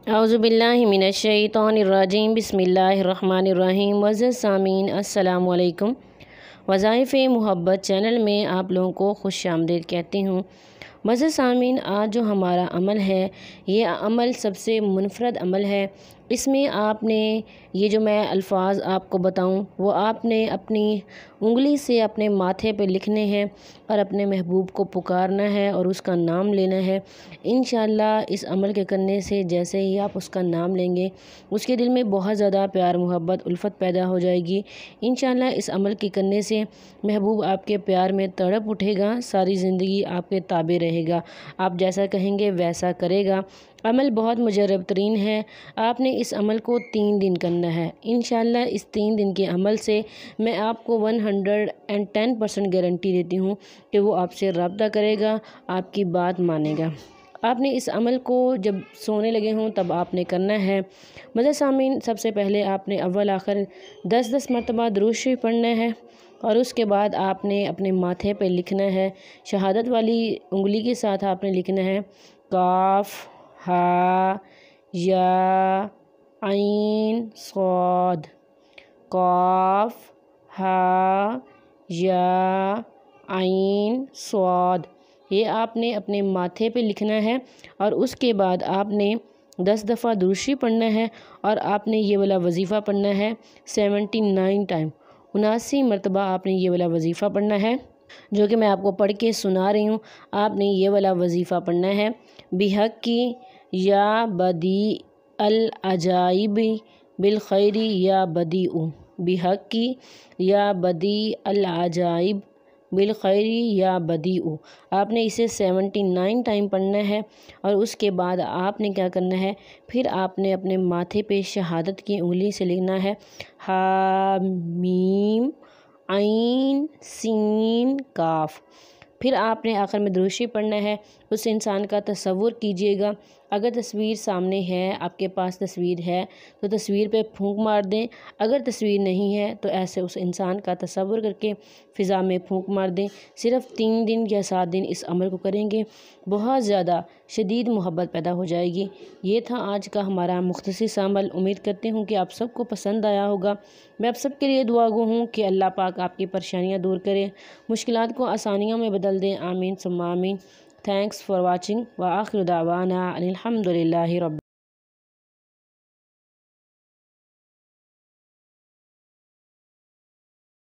अऊज़ुबिल्लाहि मिनश्शैतानिर्रजीम बिस्मिल्लाहिर्रहमानिर्रहीम। मुअज़्ज़ज़ सामीन अस्सलामु अलैकुम। वज़ाइफ़े मुहब्बत चैनल में आप लोगों को खुश आमदीद कहती हूँ। मुअज़्ज़ज़ सामीन, आज जो हमारा अमल है ये अमल सबसे मुनफ़रद अमल है। इसमें आपने ये जो मैं अल्फ़ाज़ आपको बताऊं वो आपने अपनी उंगली से अपने माथे पे लिखने हैं और अपने महबूब को पुकारना है और उसका नाम लेना है। इंशाअल्लाह इस अमल के करने से जैसे ही आप उसका नाम लेंगे उसके दिल में बहुत ज़्यादा प्यार मोहब्बत उल्फ़त पैदा हो जाएगी। इंशाअल्लाह इस अमल के करने से महबूब आपके प्यार में तड़प उठेगा, सारी ज़िंदगी आपके ताबे रहेगा, आप जैसा कहेंगे वैसा करेगा। अमल बहुत मुजर्रब तरीन है। आपने इस अमल को 3 दिन करना है। इंशाअल्लाह इस 3 दिन के अमल से मैं आपको 110% गारंटी देती हूँ कि वो आपसे रब्ता करेगा, आपकी बात मानेगा। आपने इस अमल को जब सोने लगे हों तब आपने करना है। मुअज़्ज़ज़ सामीन, सबसे पहले आपने अव्वल आखिर 10-10 मरतबा दुरूद शरीफ पढ़ना है और उसके बाद आपने अपने माथे पे लिखना है, शहादत वाली उंगली के साथ आपने लिखना है काफ हा या आइन सौद, काफ हा या आइन सौद। ये आपने अपने माथे पे लिखना है और उसके बाद आपने 10 दफ़ा दुरूद शरीफ पढ़ना है और आपने ये वाला वजीफ़ा पढ़ना है 79 टाइम, 79 मरतबा आपने ये वाला वजीफ़ा पढ़ना है जो कि मैं आपको पढ़ के सुना रही हूँ। आपने ये वाला वजीफ़ा पढ़ना है बिहक की या बदी अल अजाइबी बिल खैरी या बदीउ, बिहक की या बदी अल अजाइब बिल खैरी या बदीउ। आपने इसे 79 टाइम पढ़ना है और उसके बाद आपने क्या करना है, फिर आपने अपने माथे पे शहादत की उंगली से लिखना है हा मीम आइन सीन काफ। फिर आपने आखिर में दुरूद शरीफ पढ़ना है। उस इंसान का तसव्वुर कीजिएगा, अगर तस्वीर सामने है, आपके पास तस्वीर है तो तस्वीर पे फूंक मार दें, अगर तस्वीर नहीं है तो ऐसे उस इंसान का तसव्वुर करके फ़िज़ा में फूंक मार दें। सिर्फ़ 3 दिन या 7 दिन इस अमल को करेंगे, बहुत ज़्यादा शदीद मोहब्बत पैदा हो जाएगी। ये था आज का हमारा मुख्तसर अमल। उम्मीद करती हूँ कि आप सबको पसंद आया होगा। मैं आप सबके लिए दुआ गो हूँ कि अल्लाह पाक आपकी परेशानियाँ दूर करे, मुश्किलात को आसानियों में बदल दें। आमीन सुम्मा आमीन। थैंक्स फॉर वाचिंग व आखिर दावाना अनिल हम्दुलिल्लाहि रब्बिल